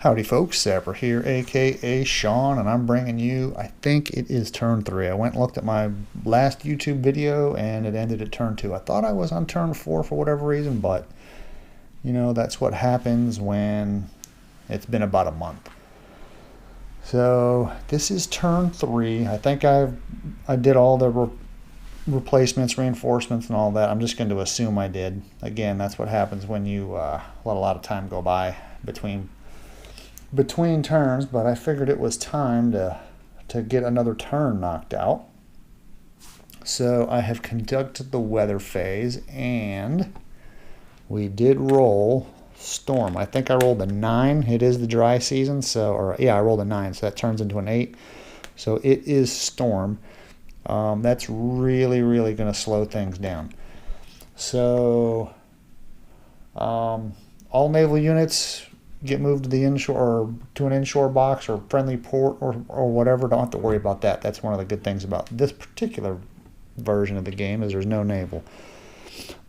Howdy folks, Sapper here, aka Sean, and I'm bringing you, I think it is turn 3. I went and looked at my last YouTube video and it ended at turn 2. I thought I was on turn 4 for whatever reason, but you know, that's what happens when it's been about a month. So this is turn 3. I think I did all the replacements, reinforcements, and all that. I'm just going to assume I did. Again, that's what happens when you let a lot of time go by between turns, but I figured it was time to get another turn knocked out. So I have conducted the weather phase, and we did roll storm. I think I rolled a 9. It is the dry season, I rolled a 9, so that turns into an 8. So it is storm. That's really going to slow things down. So all naval units get moved to the inshore or to an inshore box or friendly port or whatever. Don't have to worry about that. That's one of the good things about this particular version of the game is there's no naval.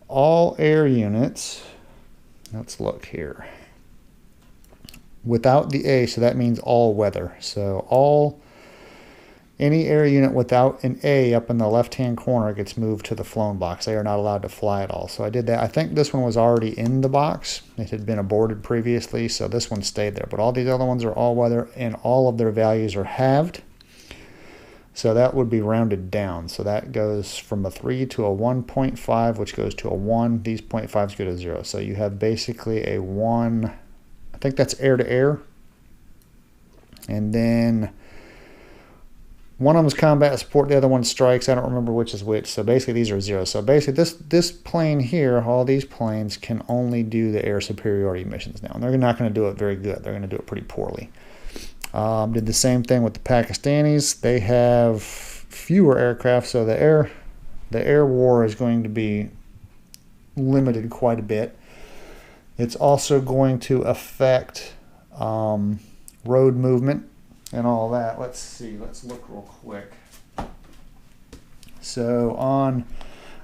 All air units, let's look here, without the A, so that means all weather. So any air unit without an A up in the left-hand corner gets moved to the flown box. They are not allowed to fly at all. So I did that. I think this one was already in the box. It had been aborted previously, so this one stayed there. But all these other ones are all weather, and all of their values are halved. So that would be rounded down. So that goes from a 3 to a 1.5, which goes to a 1. These 0.5s go to 0. So you have basically a 1. I think that's air to air. And then one of them is combat support, the other one strikes. I don't remember which is which. So basically these are 0. So basically this plane here, all these planes can only do the air superiority missions now. And they're not going to do it very good. They're going to do it pretty poorly. Did the same thing with the Pakistanis. They have fewer aircraft, so the air war is going to be limited quite a bit. It's also going to affect road movement and all that. Let's see. Let's look real quick. So on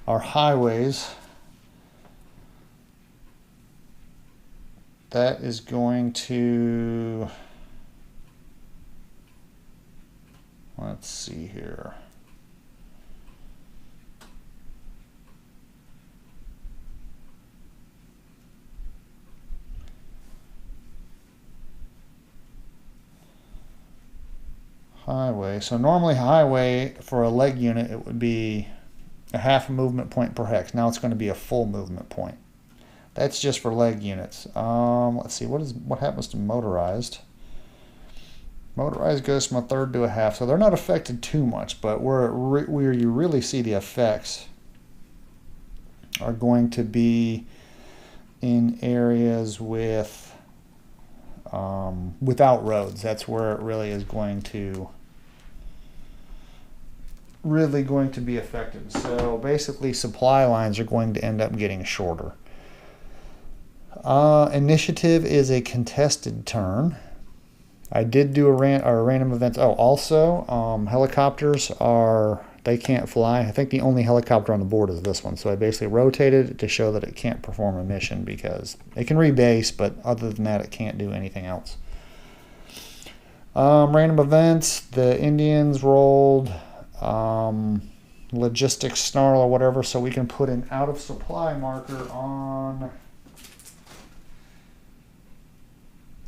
our highways, that is going to, let's see here. Highway. So normally highway for a leg unit it would be a half a movement point per hex. Now it's going to be a full movement point. That's just for leg units. Let's see what happens to motorized. Motorized goes from a third to a half, so they're not affected too much. But where you really see the effects are going to be in areas with without roads. That's where it really is going to be affected. So basically supply lines are going to end up getting shorter. Initiative is a contested turn. I did do a random events. Oh, also helicopters they can't fly. I think the only helicopter on the board is this one. So I basically rotated it to show that it can't perform a mission because it can rebase, but other than that, it can't do anything else. Random events, the Indians rolled logistics snarl or whatever, so we can put an out of supply marker on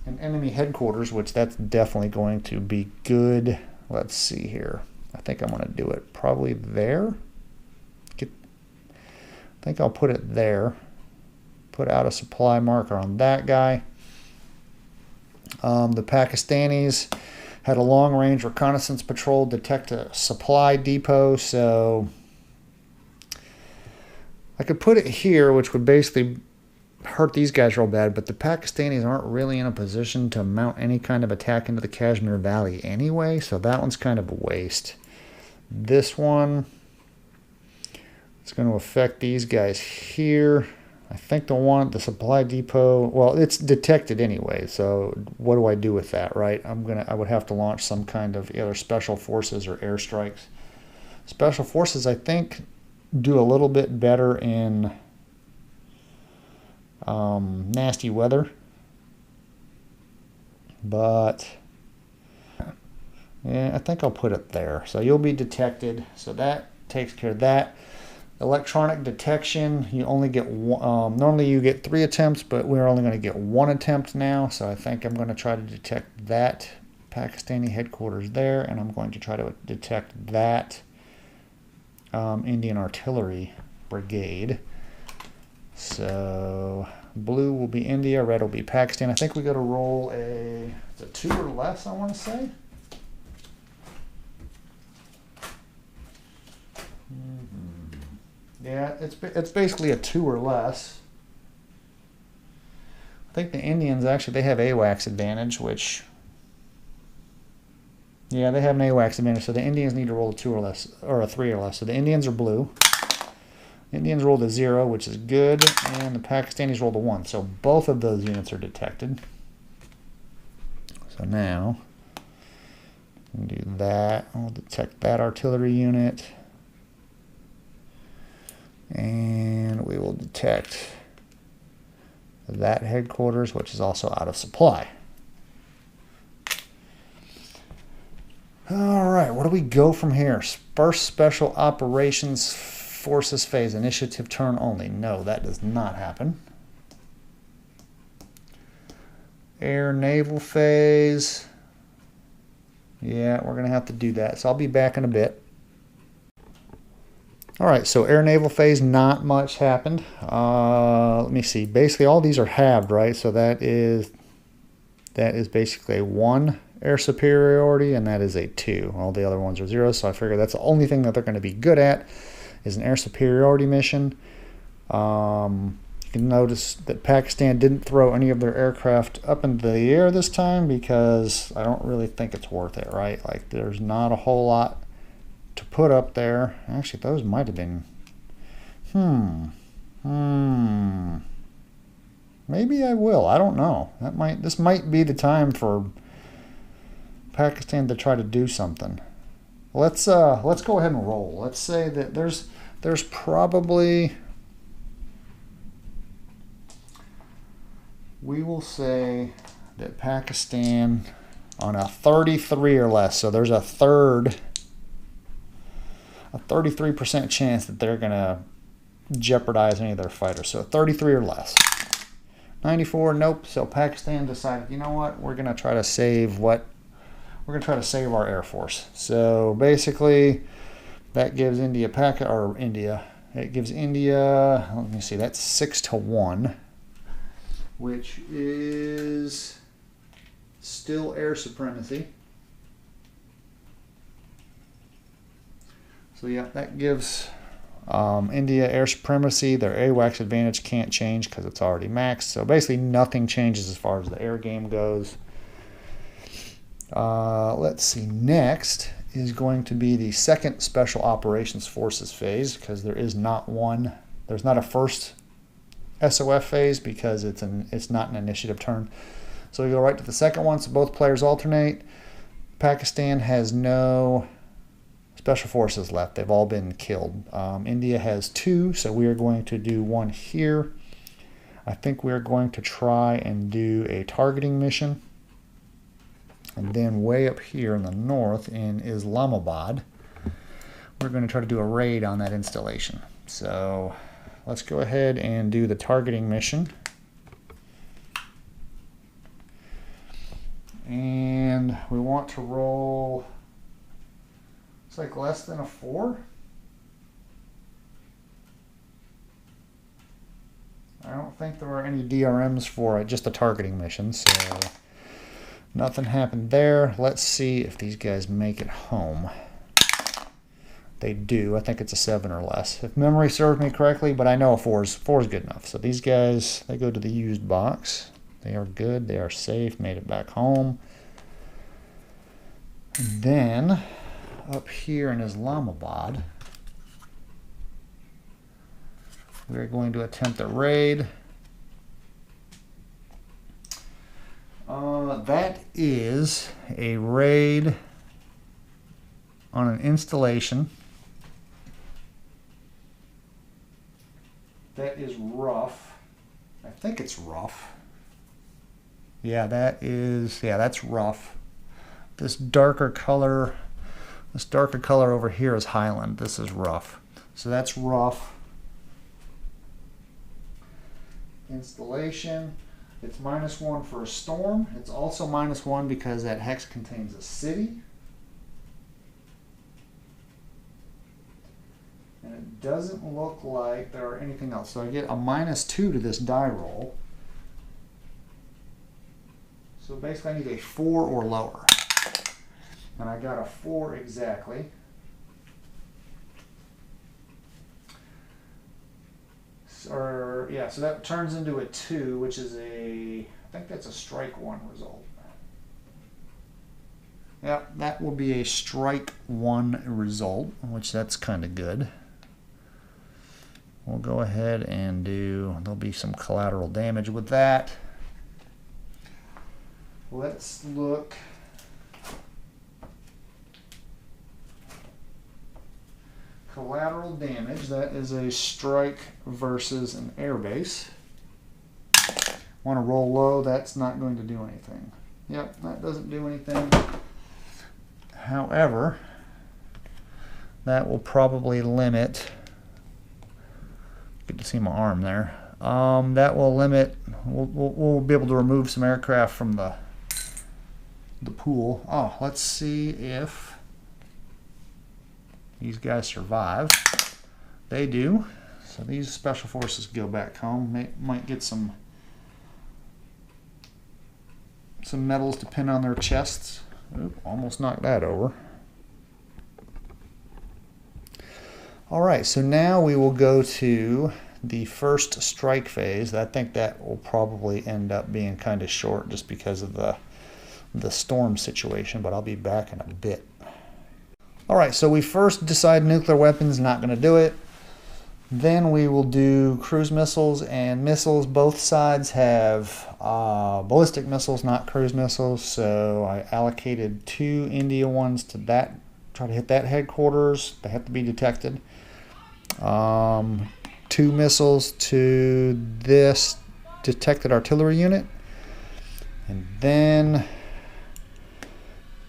an enemy headquarters, which that's definitely going to be good. Let's see here. I think I'm going to do it probably there. I think I'll put it there. Put out a supply marker on that guy. The Pakistanis had a long-range reconnaissance patrol detect a supply depot, so I could put it here, which would basically hurt these guys real bad, but the Pakistanis aren't really in a position to mount any kind of attack into the Kashmir Valley anyway, so that one's kind of a waste. This one, it's going to affect these guys here. I think the supply depot, well, it's detected anyway, so what do I do with that, right? I would have to launch some kind of either special forces or airstrikes. Special forces, I think, do a little bit better in nasty weather. but yeah, I think I'll put it there. So you'll be detected. So that takes care of that. Electronic detection, you only get one, normally you get 3 attempts, but we're only going to get 1 attempt now. So I think I'm going to try to detect that Pakistani headquarters there, and I'm going to try to detect that Indian artillery brigade. So blue will be India, red will be Pakistan. I think we got to roll a 2 or less, I want to say. Yeah, it's basically a 2 or less. I think the Indians actually, they have AWACS advantage, which, yeah, they have an AWACS advantage. So the Indians need to roll a 2 or less, or a 3 or less. So the Indians are blue. Indians rolled a 0, which is good, and the Pakistanis rolled a 1. So both of those units are detected. So now, we'll do that. I'll detect that artillery unit. And we will detect that headquarters, which is also out of supply. All right, where do we go from here? First Special Operations Forces phase, initiative turn only. No, that does not happen. Air Naval phase. Yeah, we're going to have to do that. So I'll be back in a bit. All right, so Air Naval phase, not much happened. Let me see. Basically, all these are halved, right? So that is basically a 1 air superiority, and that is a 2. All the other ones are 0, so I figure that's the only thing that they're going to be good at is an air superiority mission. You can notice that Pakistan didn't throw any of their aircraft up into the air this time because I don't really think it's worth it, right? Like, there's not a whole lot to put up there. Actually, those might have been, maybe I will. I don't know. This might be the time for Pakistan to try to do something. Let's go ahead and roll. Let's say that there's probably, we will say that Pakistan on a 33 or less, so there's a 33% chance that they're going to jeopardize any of their fighters. So 33 or less. 94, nope. So Pakistan decided, you know what? We're going to try to save our Air Force. So basically, that gives India, it gives India, let me see, that's 6-1, which is still air supremacy. So yeah, that gives India air supremacy. Their AWACS advantage can't change because it's already maxed. So basically nothing changes as far as the air game goes. Let's see, next is going to be the second Special Operations Forces phase, because there is not one. There's not a first SOF phase because it's not an initiative turn. So we go right to the second one, so both players alternate. Pakistan has no Special Forces left. They've all been killed. India has 2, so we are going to do 1 here. I think we're going to try and do a targeting mission. And then way up here in the north in Islamabad, we're going to try to do a raid on that installation. So let's go ahead and do the targeting mission. And we want to roll, it's like less than a 4. I don't think there are any DRMs for it, just a targeting mission, so nothing happened there. Let's see if these guys make it home. They do. I think it's a 7 or less, if memory serves me correctly, but I know a 4 is good enough. So these guys, they go to the used box. They are good. They are safe. Made it back home. And then up here in Islamabad, we're going to attempt a raid. That is a raid on an installation that is rough. I think it's rough. Yeah, that's rough. This darker color over here is Highland. This is rough. So that's rough. Installation. It's -1 for a storm. It's also -1 because that hex contains a city. And it doesn't look like there are anything else. So I get a -2 to this die roll. So basically I need a 4 or lower. And I got a 4 exactly. So that turns into a 2, which is I think that's a strike 1 result. Yep, that will be a strike 1 result, which that's kind of good. We'll go ahead and there'll be some collateral damage with that. Let's look. Collateral damage, that is a strike versus an airbase. Want to roll low, that's not going to do anything. Yep, that doesn't do anything. However, that will probably limit, good to see my arm there, that will limit, we'll be able to remove some aircraft from the pool. Oh, let's see if these guys survive. They do. So these special forces go back home. Might get some medals to pin on their chests. Oop, almost knocked that over. All right, so now we will go to the first strike phase. I think that will probably end up being kind of short just because of the storm situation, but I'll be back in a bit. All right, so we first decide nuclear weapons, not going to do it. Then we will do cruise missiles and missiles. Both sides have ballistic missiles, not cruise missiles. So I allocated 2 India ones to that, try to hit that headquarters. They have to be detected. 2 missiles to this detected artillery unit. And then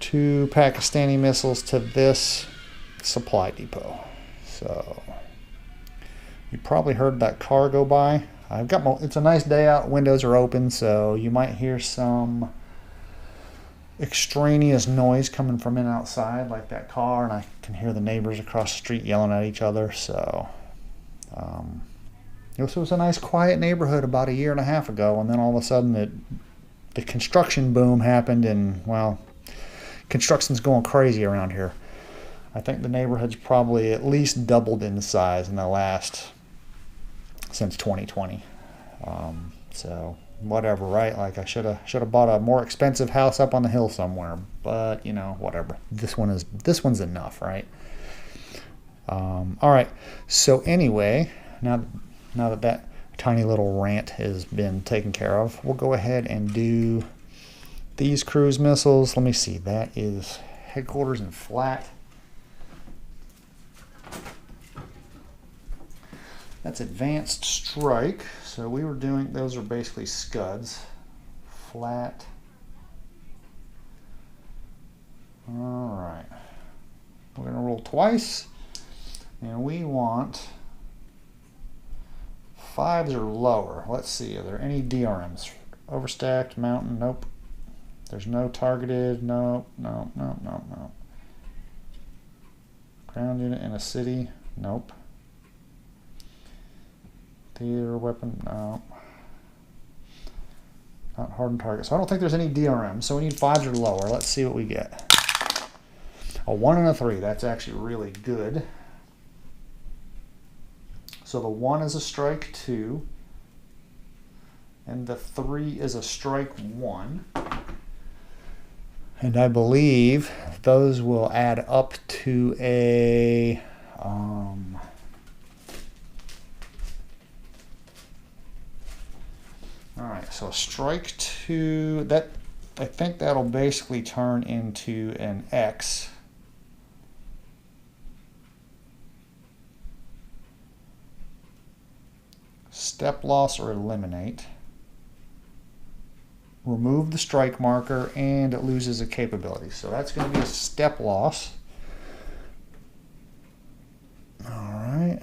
2 Pakistani missiles to this supply depot. So you probably heard that car go by. It's a nice day out, windows are open, so you might hear some extraneous noise coming from outside, like that car, and I can hear the neighbors across the street yelling at each other. So it was a nice quiet neighborhood about 1.5 years ago, and then all of a sudden the construction boom happened, and well, construction's going crazy around here. I think the neighborhood's probably at least doubled in size in since 2020. So whatever, right? Like I should have bought a more expensive house up on the hill somewhere, but whatever. This one's enough, right? All right. So anyway, now that tiny little rant has been taken care of, we'll go ahead and do these cruise missiles. Let me see. That is headquarters and flat. That's advanced strike. So we were doing, those are basically scuds. Flat. All right. We're going to roll twice. And we want 5s or lower. Let's see. Are there any DRMs? Overstacked, mountain, nope. There's no targeted, no. Ground unit in a city, nope. Theater weapon, no. Not hardened target. So I don't think there's any DRM. So we need 5s or lower. Let's see what we get. A 1 and a 3. That's actually really good. So the 1 is a strike 2. And the 3 is a strike 1. And I believe those will add up to a all right, so strike 2, that I think that'll basically turn into an X. Step loss or eliminate. remove the strike marker, and it loses a capability. So that's going to be a step loss. All right,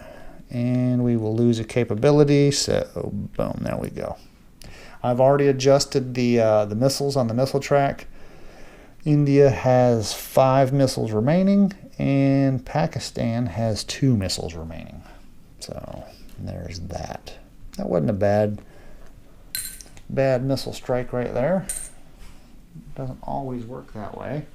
and we will lose a capability. So boom, there we go. I've already adjusted the missiles on the missile track. India has 5 missiles remaining, and Pakistan has 2 missiles remaining. So there's that. That wasn't a bad missile strike right there. Doesn't always work that way.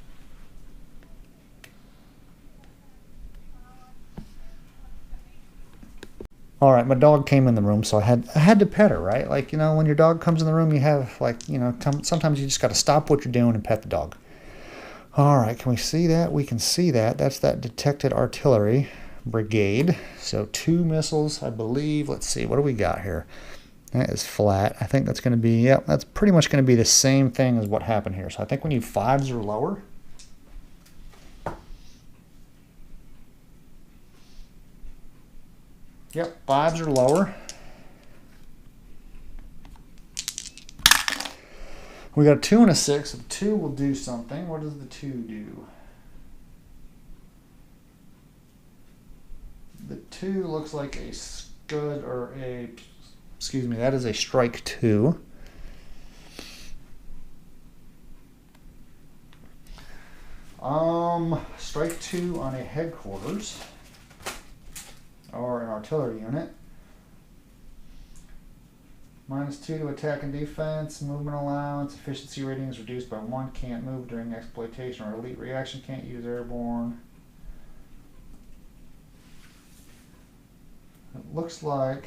All right, my dog came in the room, so I had to pet her, right? Like, you know, when your dog comes in the room, you have, like, you know, sometimes you just got to stop what you're doing and pet the dog. All right, can we see that? We can see that. That's that detected artillery brigade. So 2 missiles, I believe. Let's see, what do we got here? That is flat. I think that's going to be, yep, that's pretty much going to be the same thing as what happened here. So I think we need 5s or lower. Yep, 5s or lower. We got a 2 and a 6. The 2 will do something. What does the 2 do? The 2 looks like a scud or a, excuse me, that is a strike 2. Strike 2 on a headquarters or an artillery unit. -2 to attack and defense, movement allowance, efficiency rating is reduced by 1, can't move during exploitation or elite reaction, can't use airborne. It looks like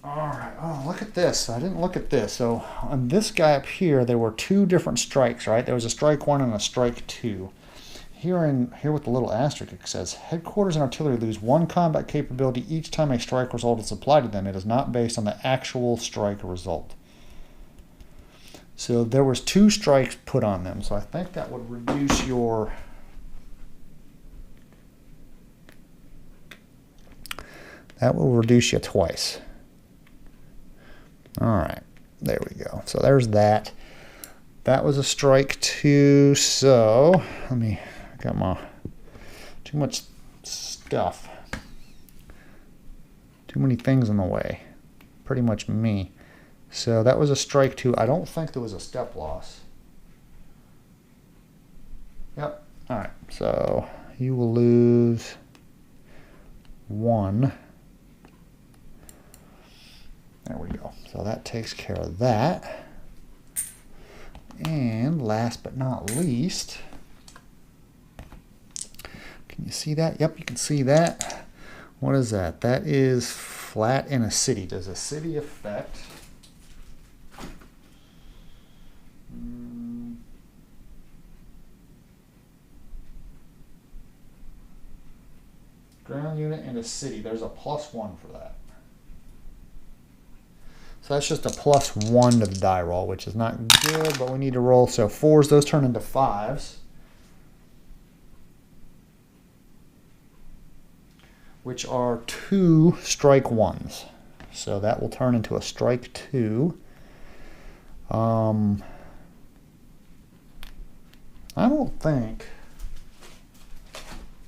alright, oh, look at this. I didn't look at this. So on this guy up here, there were 2 different strikes, right? There was a strike 1 and a strike 2. Here with the little asterisk, it says, headquarters and artillery lose 1 combat capability each time a strike result is applied to them. It is not based on the actual strike result. So there was 2 strikes put on them. So I think that would reduce your... That will reduce you twice. All right, there we go. So there's that. That was a strike 2. So let me, I got my too much stuff. Too many things in the way. Pretty much me. So that was a strike 2. I don't think there was a step loss. Yep. All right. So you will lose 1. There we go. So that takes care of that. And last but not least, can you see that? Yep, you can see that. What is that? That is flat in a city. Does a city affect? Ground unit in a city. There's a +1 for that. So that's just a +1 to the die roll, which is not good, but we need to roll. So 4s, those turn into 5s, which are 2 strike 1s. So that will turn into a strike 2. I don't think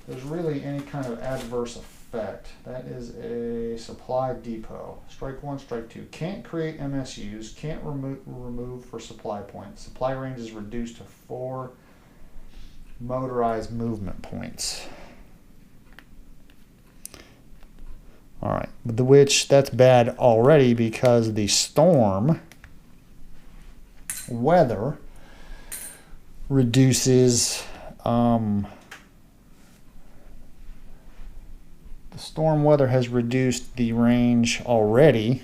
there's really any kind of adverse effect. That is a supply depot. Strike 1, strike 2. Can't create MSUs. Can't remove for supply points. Supply range is reduced to 4 motorized movement points. All right, which that's bad already because the storm weather reduces the storm weather has reduced the range already.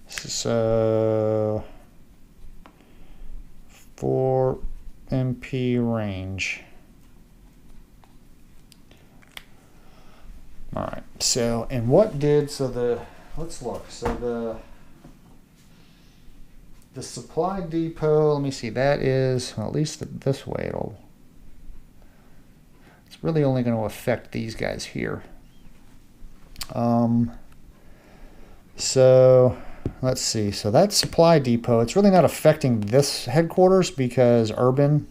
So 4 MP range. All right. So, and what did, so the, let's look. So the supply depot, let me see, that is, well, at least this way it's really only going to affect these guys here. So let's see. So that supply depot, it's really not affecting this headquarters because urban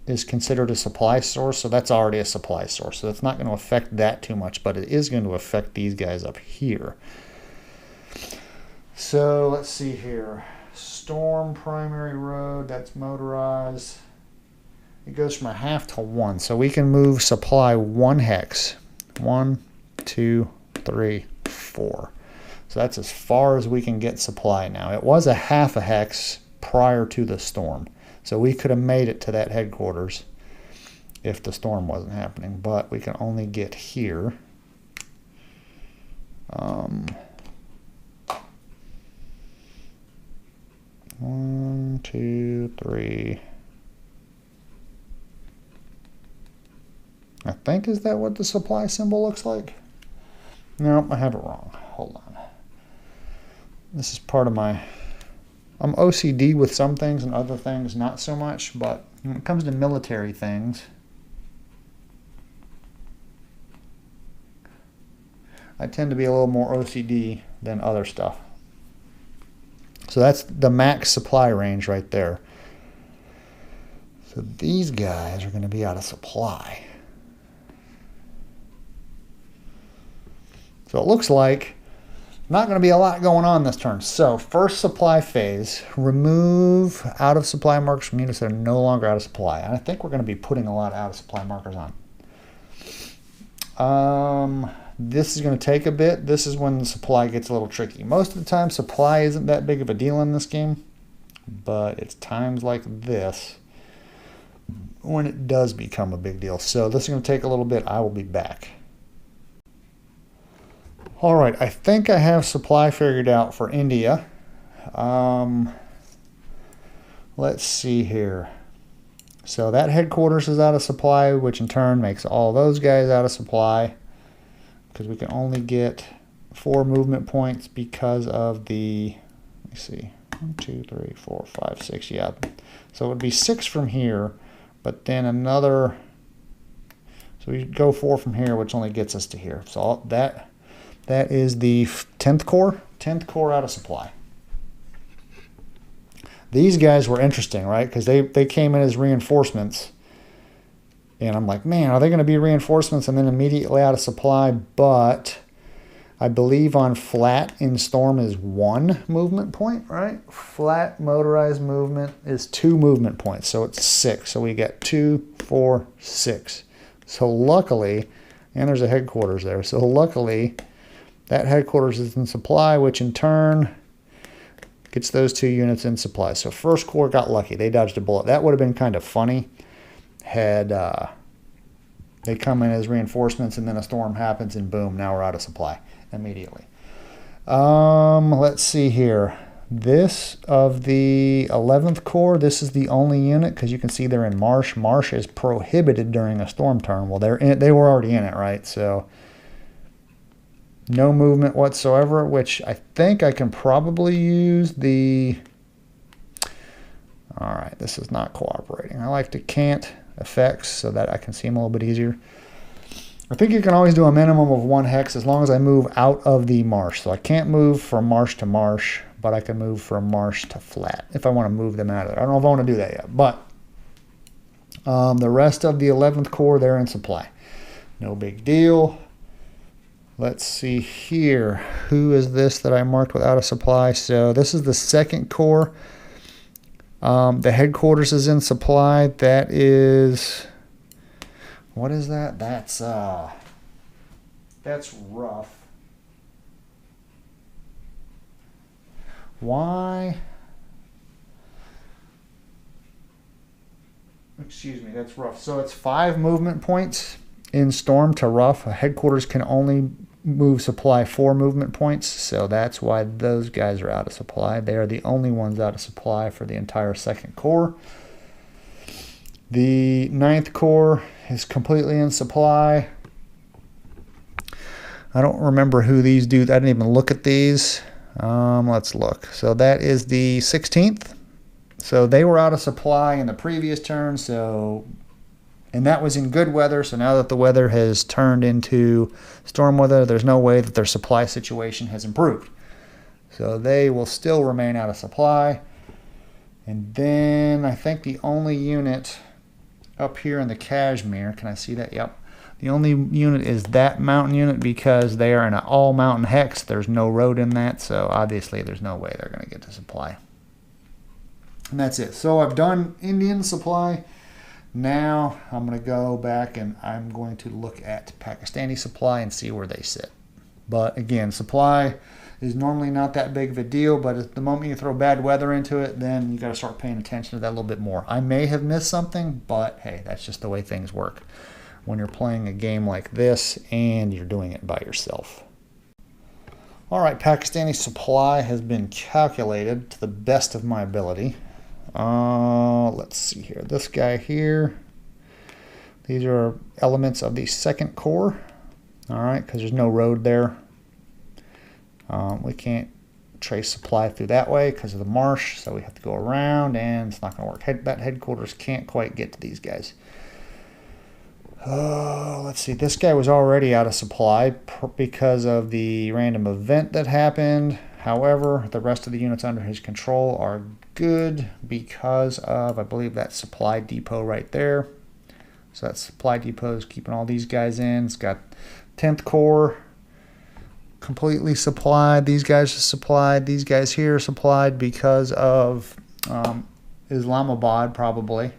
is considered a supply source. So that's already a supply source. So that's not going to affect that too much, but it is going to affect these guys up here. So let's see here. Storm primary road, that's motorized. It goes from a half to 1. So we can move supply 1 hex. 1, 2, 3, 4. So that's as far as we can get supply now. It was a half a hex prior to the storm. So we could have made it to that headquarters if the storm wasn't happening. But we can only get here. 1, 2, 3. I think, is that what the supply symbol looks like? No, I have it wrong. Hold on. This is part of my... I'm OCD with some things and other things not so much, but when it comes to military things, I tend to be a little more OCD than other stuff. So that's the max supply range right there. So these guys are going to be out of supply. So it looks like not going to be a lot going on this turn. So first supply phase, remove out of supply markers from units that are no longer out of supply. And I think we're going to be putting a lot of out of supply markers on. This is going to take a bit. This is when the supply gets a little tricky. Most of the time supply isn't that big of a deal in this game, but it's times like this when it does become a big deal. So this is going to take a little bit. I will be back. All right, I think I have supply figured out for India. Let's see here. So that headquarters is out of supply, which in turn makes all those guys out of supply because we can only get 4 movement points because of the, let me see, 1, 2, 3, 4, 5, 6, yeah. So it would be 6 from here, but then another, so we go 4 from here, which only gets us to here. So that is the 10th Corps out of supply. These guys were interesting, right? Because they came in as reinforcements. And I'm like, man, are they going to be reinforcements and then immediately out of supply? But I believe on flat in storm is 1 movement point, right? Flat motorized movement is 2 movement points. So it's 6. So we get 2, 4, 6. So luckily, and there's a headquarters there. So luckily, that headquarters is in supply, which in turn gets those 2 units in supply. So first Corps got lucky. They dodged a bullet. That would have been kind of funny had they come in as reinforcements and then a storm happens and boom, now we're out of supply immediately. Let's see here. This of the 11th Corps, this is the only unit because you can see they're in marsh. Marsh is prohibited during a storm turn. Well, they were already in it, right? So no movement whatsoever, which I think I can probably use the... All right, this is not cooperating. I like to cant effects so that I can see them a little bit easier. I think you can always do a minimum of 1 hex as long as I move out of the marsh. So I can't move from marsh to marsh, but I can move from marsh to flat if I want to move them out of there. I don't know if I want to do that yet, but the rest of the 11th Corps, they're in supply. No big deal. Let's see here. Who is this that I marked with out of supply? So this is the 2nd Corps. The headquarters is in supply. That is, what is that? That's rough. Why? Excuse me, that's rough. So it's 5 movement points in storm to rough. A headquarters can only move supply 4 movement points, so that's why those guys are out of supply. They are the only ones out of supply for the entire 2nd Corps. The 9th Corps is completely in supply. I don't remember who these do. I didn't even look at these. Let's look. So that is the 16th. So they were out of supply in the previous turn, so And that was in good weather, so now that the weather has turned into storm weather, there's no way that their supply situation has improved. So they will still remain out of supply. And then I think the only unit up here in the Kashmir, can I see that? Yep. The only unit is that mountain unit because they are in an all mountain hex. There's no road in that, so obviously there's no way they're going to get to supply. And that's it. So I've done Indian supply. Now I'm going to go back and I'm going to look at Pakistani supply and see where they sit. But again, supply is normally not that big of a deal, but at the moment you throw bad weather into it, then you got to start paying attention to that a little bit more. I may have missed something, but hey, that's just the way things work when you're playing a game like this and you're doing it by yourself. All right, Pakistani supply has been calculated to the best of my ability. Let's see here. This guy here, these are elements of the second core. All right, because there's no road there. We can't trace supply through that way because of the marsh, so we have to go around, and it's not going to work. That headquarters can't quite get to these guys. Let's see. This guy was already out of supply because of the random event that happened. However, the rest of the units under his control are good because of, I believe, that supply depot right there. So that supply depot is keeping all these guys in. It's got 10th Corps completely supplied. These guys are supplied. These guys here are supplied because of Islamabad, probably.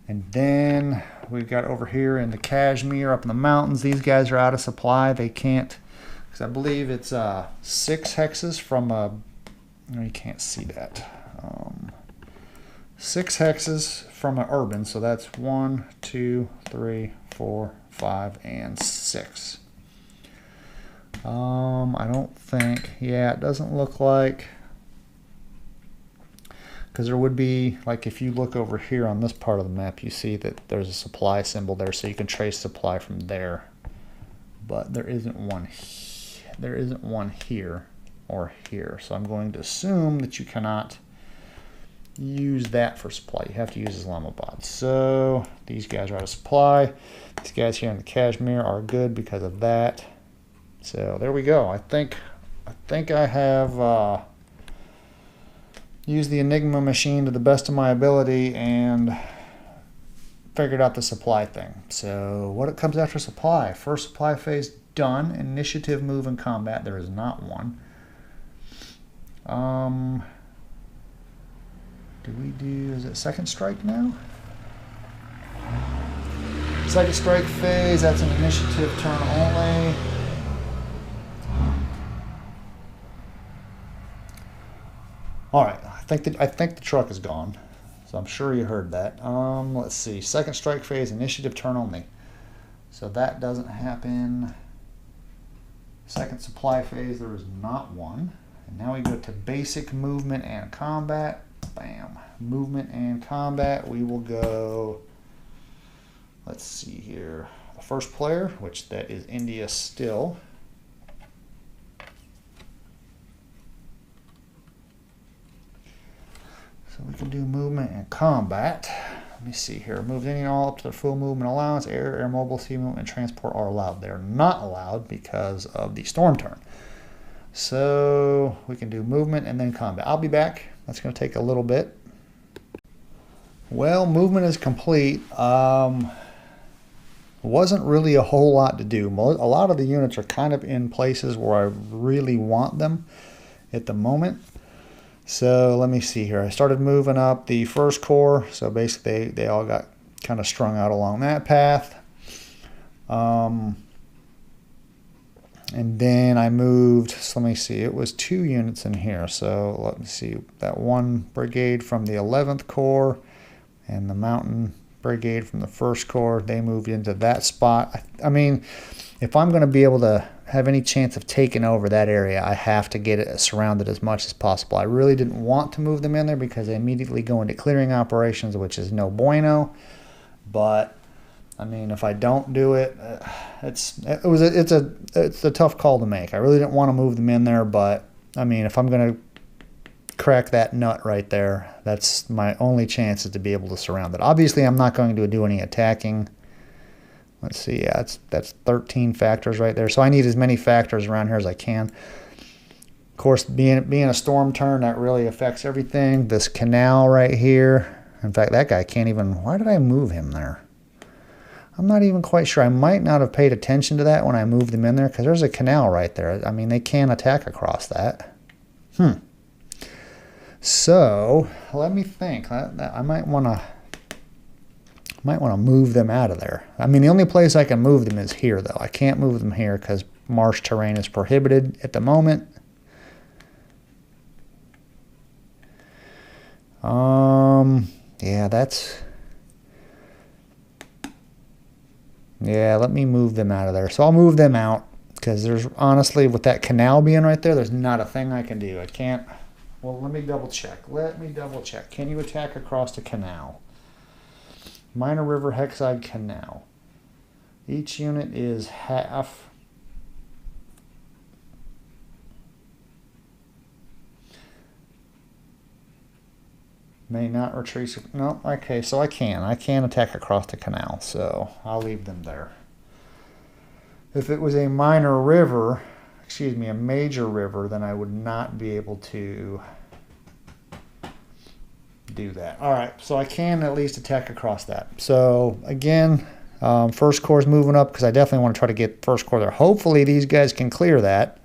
And then we've got over here in the Kashmir, up in the mountains, these guys are out of supply. They can't, because I believe it's 6 hexes from a, no, you can't see that. 6 hexes from an urban, so that's 1, 2, 3, 4, 5, and 6. I don't think, yeah, it doesn't look like, because there would be, like if you look over here on this part of the map, you see that there's a supply symbol there, so you can trace supply from there. But there isn't one. There isn't one here or here, so I'm going to assume that you cannot use that for supply. You have to use Islamabad. So these guys are out of supply. These guys here in the Kashmir are good because of that. So there we go. I think I have used the Enigma machine to the best of my ability and figured out the supply thing. So what it comes after supply? First supply phase done. Initiative, move, and combat. There is not one. Is it second strike now? Second strike phase, that's an initiative turn only. All right, I think the truck is gone, so I'm sure you heard that. Let's see, second strike phase, initiative turn only. So that doesn't happen. Second supply phase, there is not one. And now we go to basic movement and combat. Bam, movement and combat. We will go, let's see here, the first player, which that is India still. So we can do movement and combat. Let me see here. Move any and all up to their full movement allowance. Air, mobile, sea movement, and transport are allowed. They're not allowed because of the storm turn. So we can do movement and then combat. I'll be back. That's going to take a little bit. Well, movement is complete. Wasn't really a whole lot to do. A lot of the units are kind of in places where I really want them at the moment. So let me see here. I started moving up the first core. So basically they all got kind of strung out along that path. And then I moved, so let me see, it was 2 units in here. So let me see, that one brigade from the 11th Corps and the mountain brigade from the 1st Corps, they moved into that spot. I mean, if I'm going to be able to have any chance of taking over that area, I have to get it surrounded as much as possible. I really didn't want to move them in there because they immediately go into clearing operations, which is no bueno. But I mean, if I don't do it, it's a tough call to make. I really didn't want to move them in there, but I mean, if I'm going to crack that nut right there. That's my only chance is to be able to surround it. Obviously, I'm not going to do any attacking. Let's see, yeah, that's 13 factors right there. So I need as many factors around here as I can. Of course, being a storm turn, that really affects everything. This canal right here. In fact, that guy can't even, why did I move him there? I'm not even quite sure. I might not have paid attention to that when I moved them in there, because there's a canal right there. I mean, they can attack across that. So, let me think. I might want to move them out of there. I mean, the only place I can move them is here, though. I can't move them here because marsh terrain is prohibited at the moment. Yeah, let me move them out of there. So I'll move them out because there's honestly, with that canal being right there, there's not a thing I can do. I can't. Well, let me double check. Can you attack across the canal? Minor River Hexide Canal. Each unit is half. May not retreat. No, okay, so I can attack across the canal, so I'll leave them there. If it was a minor river, excuse me, a major river, then I would not be able to do that. All right, so I can at least attack across that. So again, first corps is moving up because I definitely want to try to get first corps there. Hopefully these guys can clear that.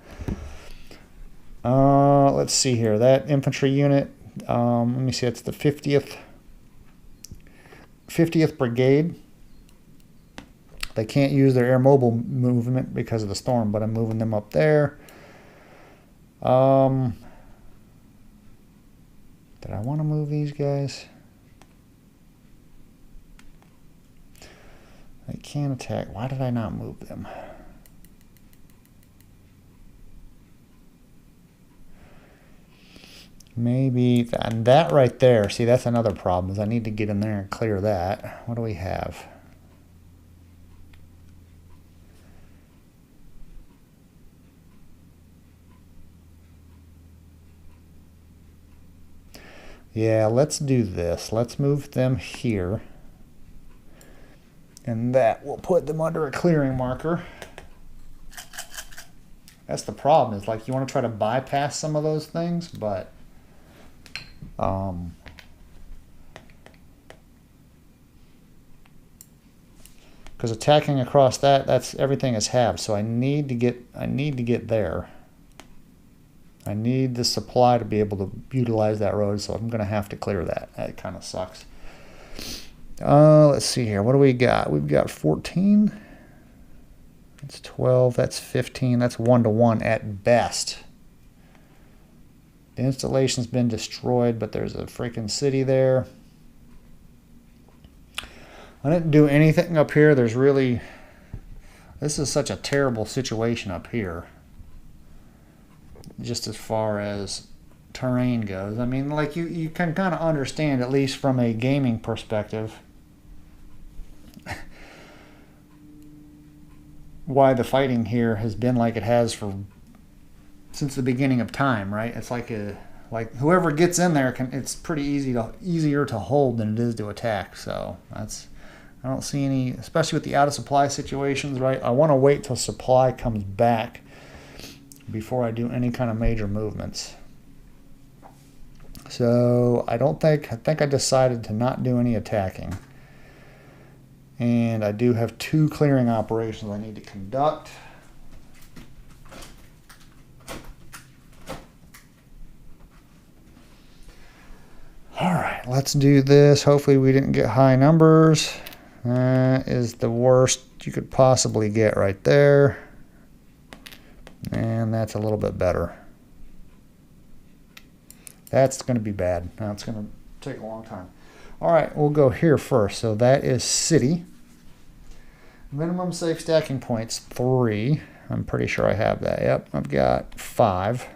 Let's see here. That infantry unit. Let me see, it's the 50th Brigade. They can't use their air mobile movement because of the storm, but I'm moving them up there. Did I want to move these guys? They can't attack. Why did I not move them? Maybe that right there. See, that's another problem, is I need to get in there and clear that. What do we have? Yeah, let's do this. Let's move them here. And that will put them under a clearing marker. That's the problem, is like you want to try to bypass some of those things, but because attacking across that's everything is halved, so I need to get there. I need the supply to be able to utilize that road, so I'm going to have to clear that. That kind of sucks. Let's see here. What do we got? We've got 14. That's 12. That's 15. That's 1-to-1 at best. The installation's been destroyed, but there's a freaking city there. I didn't do anything up here. This is such a terrible situation up here, just as far as terrain goes. I mean, like you can kind of understand, at least from a gaming perspective, why the fighting here has been like it has since the beginning of time, right? It's like whoever gets in there it's pretty easier to hold than it is to attack. So I don't see any, especially with the out of supply situations, right? I want to wait till supply comes back before I do any kind of major movements. So I think I decided to not do any attacking. And I do have 2 clearing operations I need to conduct. All right, let's do this. Hopefully we didn't get high numbers. That is the worst you could possibly get right there. And that's a little bit better. That's going to be bad. Now it's going to take a long time. All right, we'll go here first. So that is city. Minimum safe stacking points, 3. I'm pretty sure I have that. Yep, I've got 5.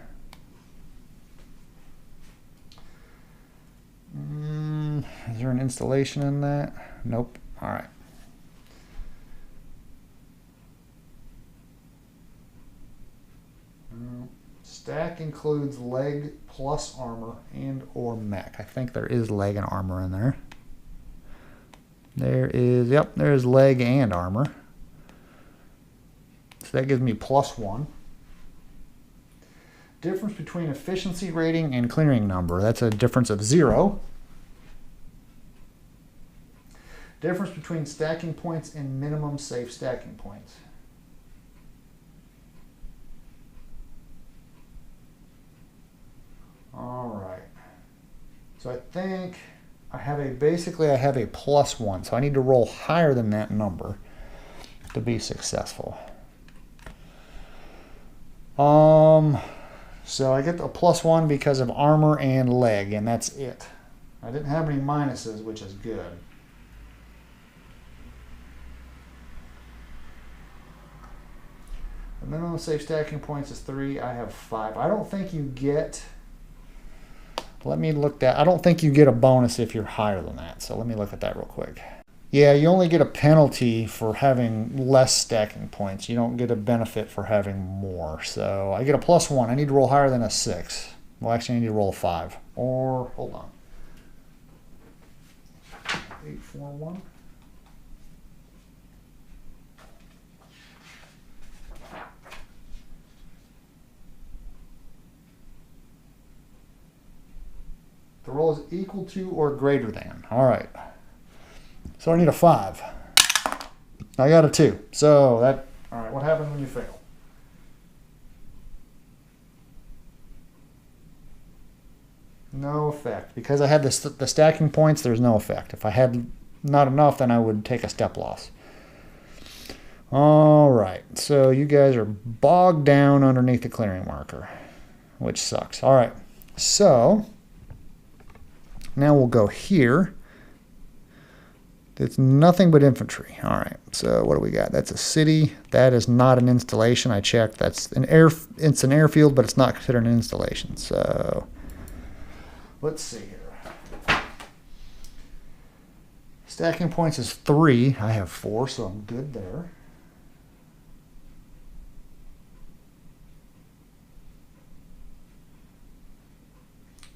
Is there an installation in that? Nope. All right. Stack includes leg plus armor and or mech. I think there is leg and armor in there. There is, yep, there's leg and armor. So that gives me +1. Difference between efficiency rating and clearing number. That's a difference of 0. Difference between stacking points and minimum safe stacking points. All right. So I think I have basically I have a +1. So I need to roll higher than that number to be successful. So I get a +1 because of armor and leg, and that's it. I didn't have any minuses, which is good. The minimum safe stacking points is 3. I have 5. I don't think you get... Let me look that. I don't think you get a bonus if you're higher than that. So let me look at that real quick. Yeah, you only get a penalty for having less stacking points. You don't get a benefit for having more. So I get a +1. I need to roll higher than a 6. Well, actually, I need to roll a 5. Or, hold on. 8, 4, 1. The roll is equal to or greater than. All right. So I need a 5. I got a 2. So that, all right, what happens when you fail? No effect. Because I had the stacking points, there's no effect. If I had not enough, then I would take a step loss. All right. So you guys are bogged down underneath the clearing marker, which sucks. All right. So now we'll go here. It's nothing but infantry. All right, so what do we got? That's a city. That is not an installation. I checked. It's an airfield, but it's not considered an installation. So let's see here. Stacking points is 3. I have 4, so I'm good there.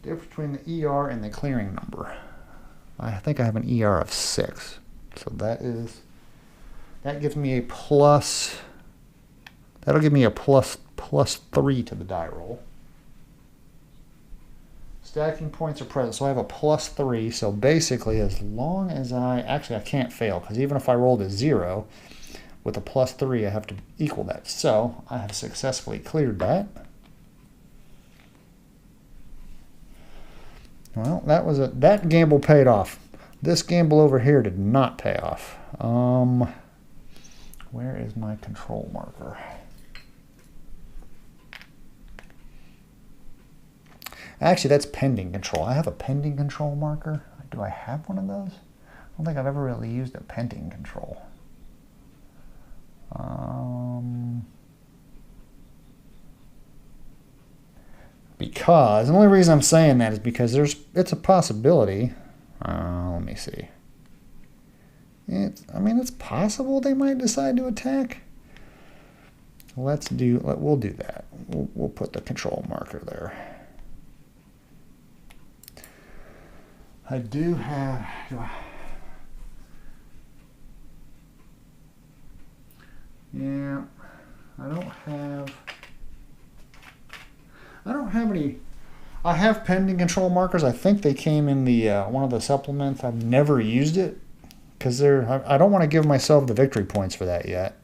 Difference between the ER and the clearing number. I think I have an ER of 6. So that gives me a plus. That'll give me a plus 3 to the die roll. Stacking points are present, so I have a +3. So basically, as long as I can't fail, because even if I rolled a 0 with a +3, I have to equal that. So I have successfully cleared that. Well, that gamble paid off. This gamble over here did not pay off. Where is my control marker? Actually, that's pending control. I have a pending control marker. Do I have one of those? I don't think I've ever really used a pending control. Because, and the only reason I'm saying that is because it's a possibility. Let me see. I mean, it's possible they might decide to attack. We'll do that. We'll put the control marker there. I do have. Yeah, I don't have any. I have pending control markers. I think they came in the one of the supplements. I've never used it because I don't want to give myself the victory points for that yet.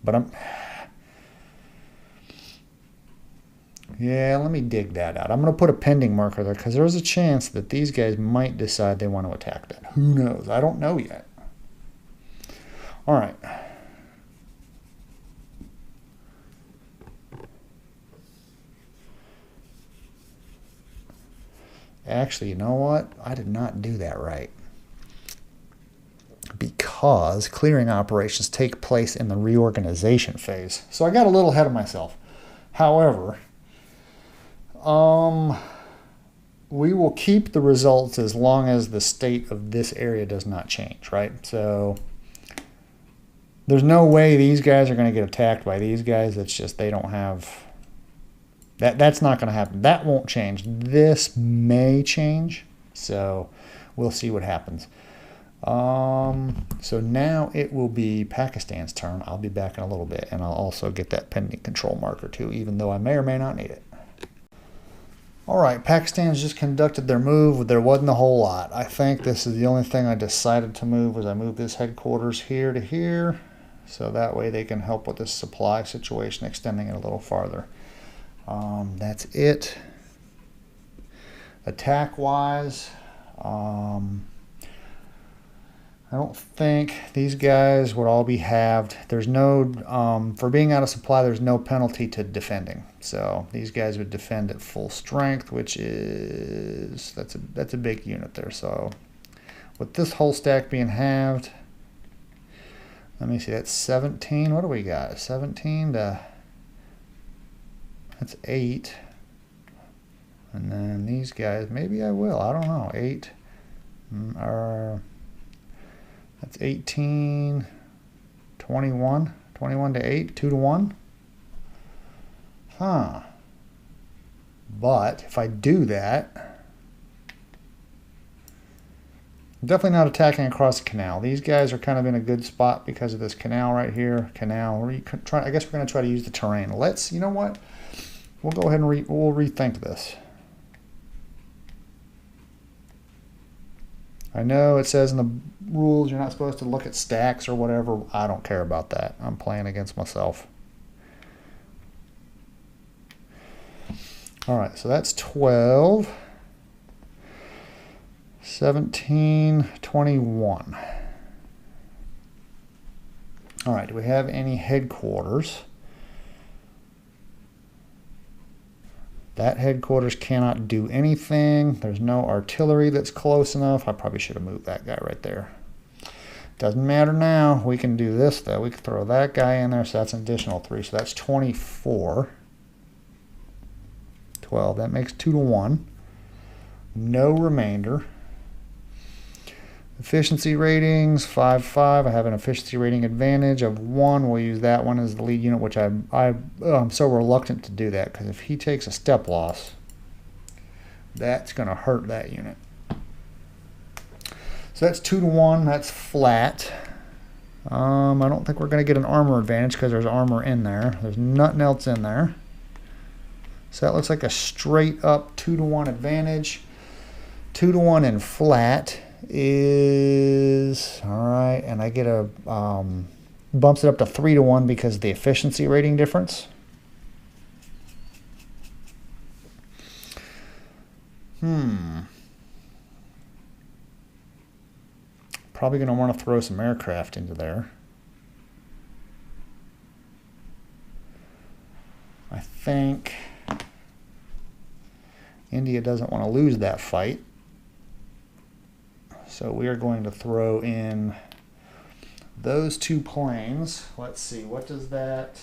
But yeah, let me dig that out. I'm going to put a pending marker there because there's a chance that these guys might decide they want to attack that. Who knows? I don't know yet. All right. Actually, you know what? I did not do that right. Because clearing operations take place in the reorganization phase. So I got a little ahead of myself. However, we will keep the results as long as the state of this area does not change, right? So there's no way these guys are going to get attacked by these guys. It's just they don't have That's not going to happen. That won't change. This may change. So we'll see what happens. So now it will be Pakistan's turn. I'll be back in a little bit, and I'll also get that pending control marker too, even though I may or may not need it. All right, Pakistan's just conducted their move. There wasn't a whole lot. I think this is the only thing I decided to move was I moved this headquarters here to here. So that way they can help with this supply situation, extending it a little farther. That's it. Attack-wise, I don't think these guys would all be halved. There's no, for being out of supply, there's no penalty to defending. So these guys would defend at full strength, which is, that's a big unit there. So with this whole stack being halved, let me see, that's 17. What do we got? 17 to, that's 8. And then these guys, maybe I will, I don't know, 8 are, that's 18, 21, 21 to 8, 2 to 1. Huh. But if I do that, I'm definitely not attacking across the canal. These guys are kind of in a good spot because of this canal right here. Canal, I guess we're going to try to use the terrain. Let's, you know what? We'll go ahead and we'll rethink this. I know it says in the rules you're not supposed to look at stacks or whatever. I don't care about that. I'm playing against myself. All right, so that's 12, 17, 21. All right, do we have any headquarters? That headquarters cannot do anything. There's no artillery that's close enough. I probably should have moved that guy right there. Doesn't matter now. We can do this, though. We can throw that guy in there, so that's an additional 3. So that's 24. 12. That makes 2 to 1. No remainder. Efficiency ratings, 5-5. I have an efficiency rating advantage of 1. We'll use that one as the lead unit, which I'm so reluctant to do that, because if he takes a step loss, that's going to hurt that unit. So that's 2 to 1. That's flat. I don't think we're going to get an armor advantage because there's armor in there. There's nothing else in there. So that looks like a straight up 2 to 1 advantage. 2 to 1 in flat is all right, and I get a bumps it up to 3 to 1 because of the efficiency rating difference. Probably going to want to throw some aircraft into there. I think India doesn't want to lose that fight. So we are going to throw in those 2 planes. Let's see, what does that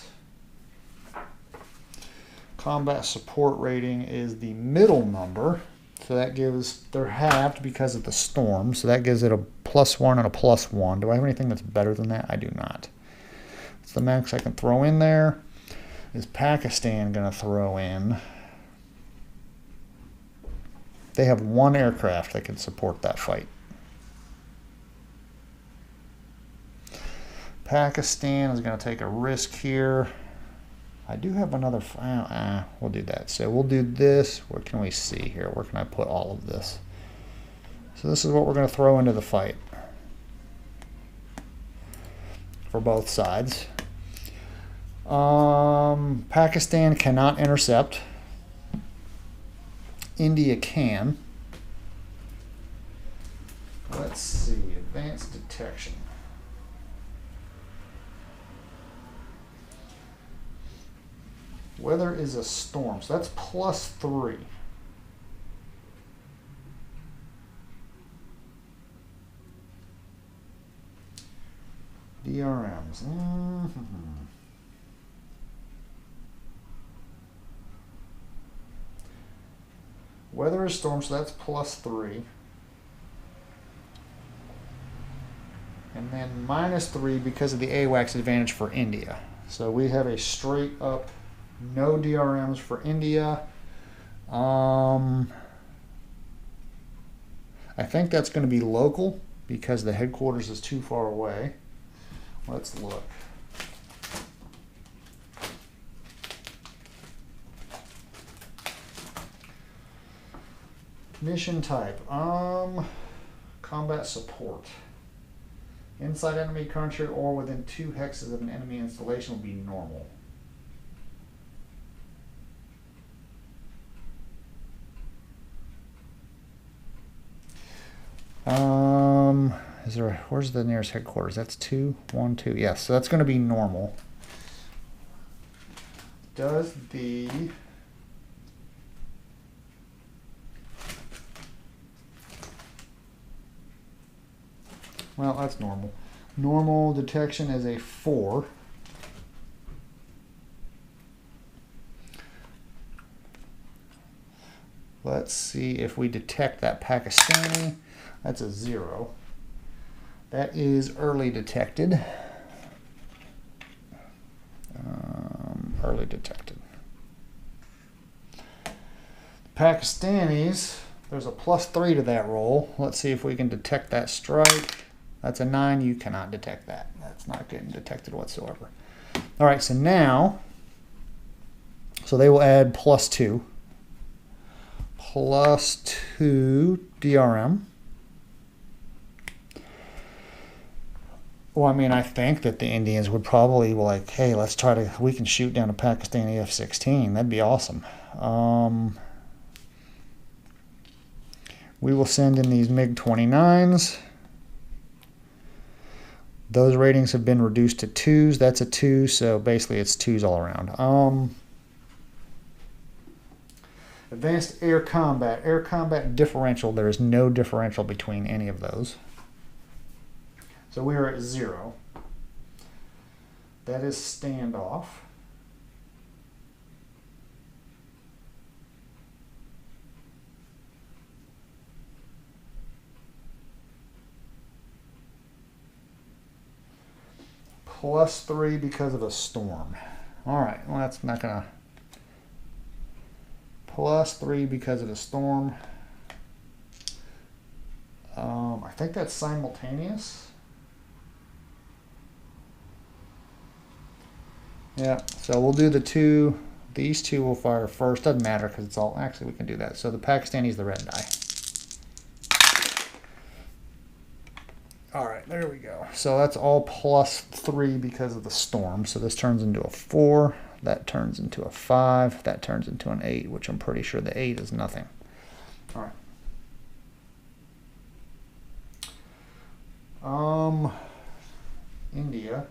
combat support rating is the middle number. So that gives, they're halved because of the storm. So that gives it a +1 and a +1. Do I have anything that's better than that? I do not. It's the max I can throw in there. Is Pakistan going to throw in? They have 1 aircraft that can support that fight. Pakistan is going to take a risk here. I do have another, we'll do that. So we'll do this. What can we see here? Where can I put all of this? So this is what we're going to throw into the fight for both sides. Pakistan cannot intercept. India can. Let's see, advanced detection. Weather is a storm, so that's +3. DRMs. Weather is storm, so that's +3. And then -3 because of the AWACS advantage for India. So we have a straight up No DRMs for India. I think that's going to be local because the headquarters is too far away. Let's look. Mission type. Combat support. Inside enemy country or within 2 hexes of an enemy installation will be normal. Where's the nearest headquarters? That's 2, 1, 2. Yes, so that's going to be normal. Does the well, that's normal. Normal detection is a 4. Let's see if we detect that Pakistani. That's a 0. That is early detected. Early detected. Pakistanis, there's a +3 to that roll. Let's see if we can detect that strike. That's a 9. You cannot detect that. That's not getting detected whatsoever. All right, so now, so they will add +2. +2 DRM. Well, I mean, I think that the Indians would probably be like, hey, let's try to, we can shoot down a Pakistani F-16. That'd be awesome. We will send in these MiG-29s. Those ratings have been reduced to 2s. That's a 2, so basically it's 2s all around. Advanced air combat. Air combat differential. There is no differential between any of those. So we are at 0. That is standoff. +3 because of a storm. All right, well, that's not gonna. +3 because of the storm. I think that's simultaneous. Yeah, so we'll do the 2. These 2 will fire first. Doesn't matter because it's all, actually we can do that. So the Pakistani is the red die. All right, there we go. So that's all +3 because of the storm. So this turns into a 4. That turns into a 5. That turns into an 8, which I'm pretty sure the 8 is nothing. All right. India.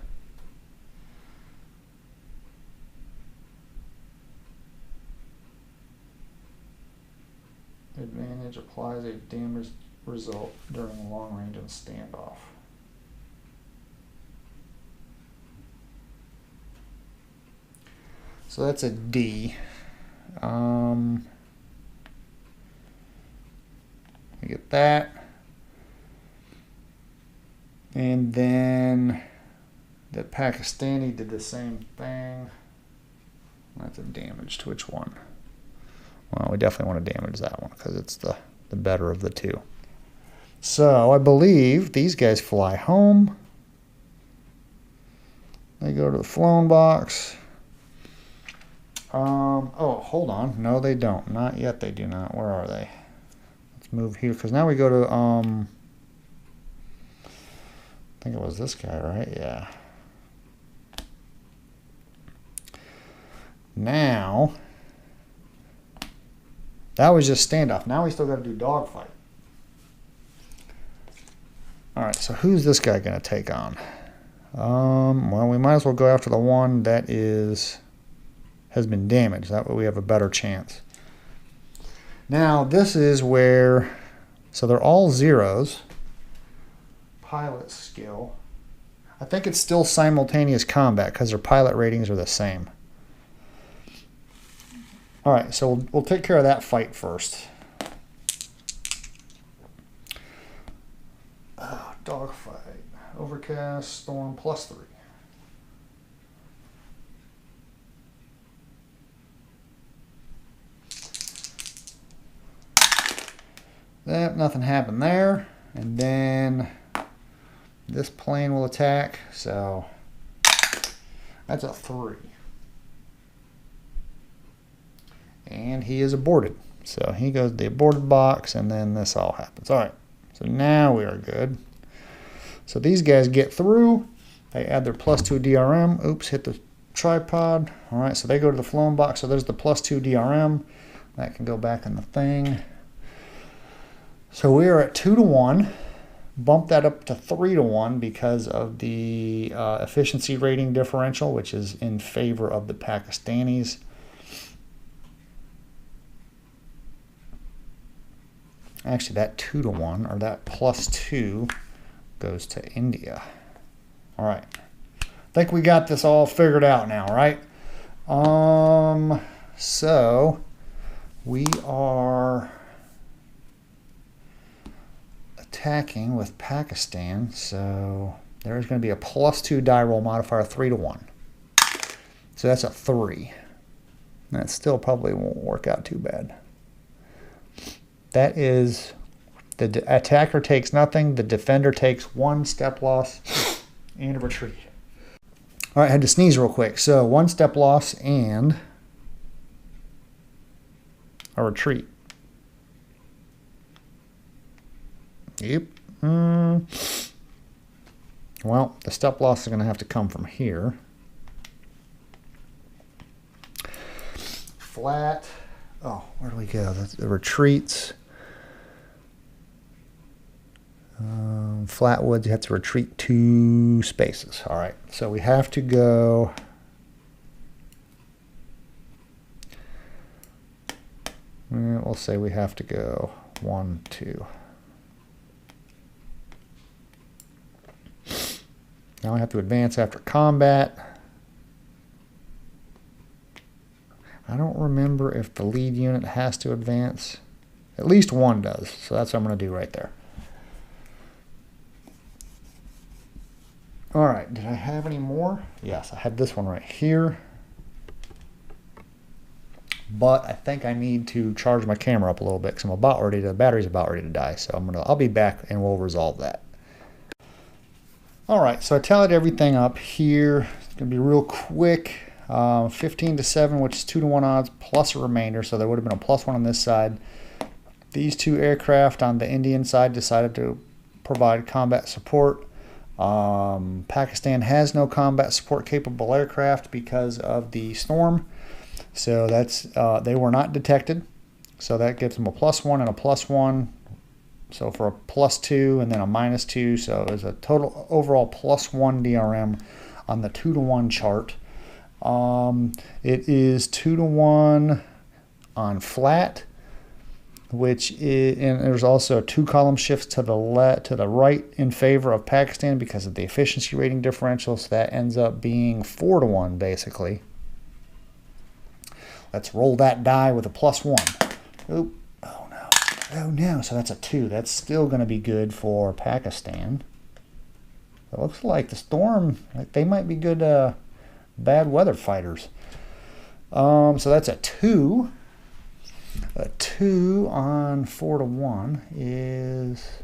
Advantage applies a damage result during a long range and standoff. So that's a D. We get that. And then the Pakistani did the same thing. That's a damage to which one? Well, we definitely want to damage that one because it's the better of the 2. So I believe these guys fly home. They go to the flown box. Oh, hold on. No, they don't. Not yet. They do not. Where are they? Let's move here because now we go to I think it was this guy, right? Yeah. Now, that was just standoff. Now we still got to do dogfight. All right, so who's this guy going to take on? Well, we might as well go after the one that has been damaged. That way we have a better chance. Now, this is where, so they're all 0s. Pilot skill. I think it's still simultaneous combat because their pilot ratings are the same. All right, so we'll take care of that fight first. Dogfight. Overcast, storm, +3. Nothing happened there. And then this plane will attack. So that's a 3. And he is aborted. So he goes to the aborted box, and then this all happens. All right. So now we are good. So these guys get through. They add their +2 DRM. Oops, hit the tripod. All right, so they go to the flown box. So there's the +2 DRM. That can go back in the thing. So we are at 2-to-1. Bump that up to 3-to-1 because of the efficiency rating differential, which is in favor of the Pakistanis. Actually, that 2-to-1, or that +2, goes to India. All right. I think we got this all figured out now, right? So we are attacking with Pakistan. So there's going to be a +2 die roll modifier, 3-to-1. So that's a 3. That still probably won't work out too bad. That is, the attacker takes nothing, the defender takes 1 step loss and a retreat. All right, I had to sneeze real quick. So 1 step loss and a retreat. Yep. Well, the step loss is going to have to come from here. Flat. Oh, where do we go? The retreats. Flatwoods, you have to retreat 2 spaces. All right, so we have to go. We'll say we have to go 1, 2. Now I have to advance after combat. I don't remember if the lead unit has to advance. At least 1 does, so that's what I'm going to do right there. All right, did I have any more? Yes, I had this one right here. But I think I need to charge my camera up a little bit because the battery's about ready to die. So I'll be back and we'll resolve that. All right, so I tallied everything up here. It's gonna be real quick. 15-7, which is 2-to-1 odds plus a remainder. So there would have been a +1 on this side. These 2 aircraft on the Indian side decided to provide combat support. Pakistan has no combat support capable aircraft because of the storm. So that's they were not detected. So that gives them a +1 and a +1. So for a +2 and then a -2. So there's a total overall +1 DRM on the 2-to-1 chart. It is 2-to-1 on flat, which is, and there's also 2 column shifts to the right in favor of Pakistan because of the efficiency rating differential. So that ends up being 4-to-1 basically. Let's roll that die with a +1. Oop. Oh no. Oh no. So that's a 2. That's still going to be good for Pakistan. It looks like the storm, they might be good bad weather fighters. So that's a 2. A 2 on 4-to-1 is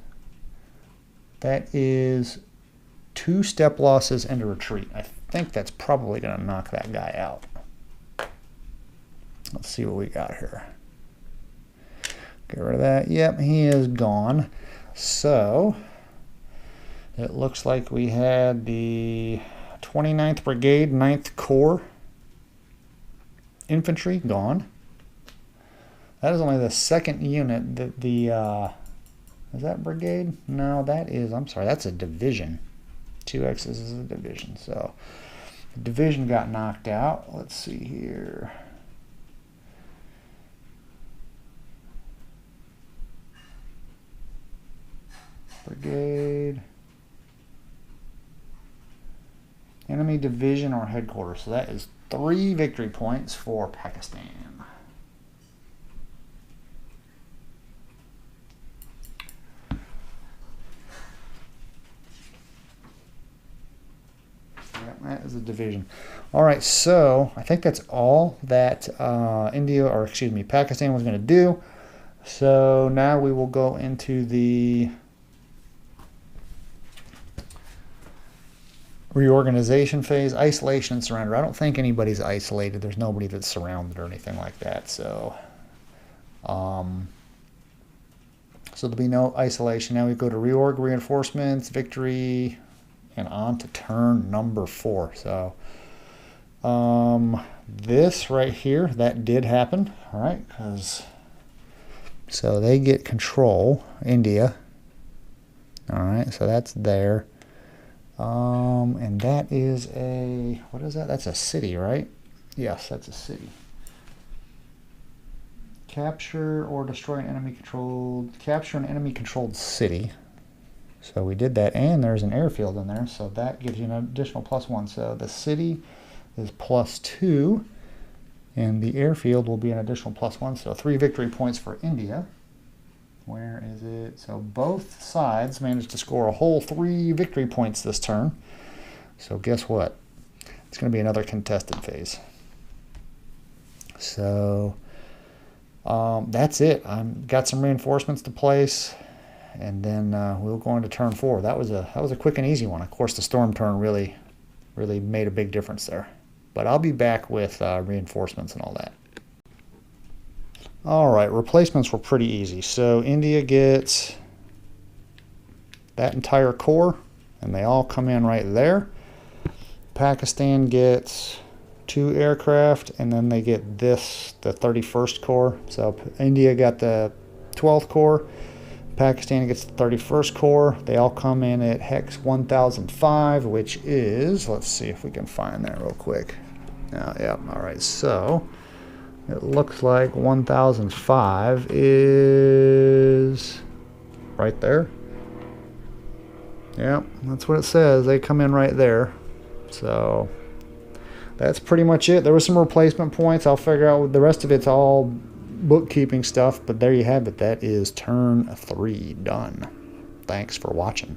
2 step losses and a retreat. I think that's probably going to knock that guy out. Let's see what we got here. Get rid of that. Yep, he is gone. So it looks like we had the 29th Brigade, 9th Corps infantry gone. That is only the 2nd unit. Is that brigade? No, that is, I'm sorry, that's a division. 2X's is a division. So the division got knocked out. Let's see here. Brigade. Enemy division or headquarters. So that is 3 victory points for Pakistan. That is a division. All right, so I think that's all that Pakistan was going to do. So now we will go into the reorganization phase. Isolation and surrender. I don't think anybody's isolated. There's nobody that's surrounded or anything like that. So there'll be no isolation. Now we go to reorg, reinforcements, victory, and on to turn number 4. So this right here, that did happen. All right, so they get control, India. All right, so that's there. And that is what is that? That's a city, right? Yes, that's a city. Capture or destroy an capture an enemy controlled city. So we did that, and there's an airfield in there, so that gives you an additional +1. So the city is +2, and the airfield will be an additional +1. So 3 victory points for India. Where is it? So both sides managed to score a whole 3 victory points this turn. So guess what? It's going to be another contested phase. So that's it. I've got some reinforcements to place, and then we'll go into turn 4. That was a quick and easy one. Of course, the storm turn really made a big difference there. But I'll be back with reinforcements and all that. All right, replacements were pretty easy. So India gets that entire corps, and they all come in right there. Pakistan gets 2 aircraft, and then they get this, the 31st Corps. So India got the 12th Corps. Pakistan gets the 31st Corps. They all come in at hex 1005, which is, let's see if we can find that real quick. Yeah, all right, so it looks like 1005 is right there. Yeah, that's what it says. They come in right there. So that's pretty much it. There were some replacement points. I'll figure out the rest of it's all bookkeeping stuff, but there you have it. That is turn 3 done. Thanks for watching.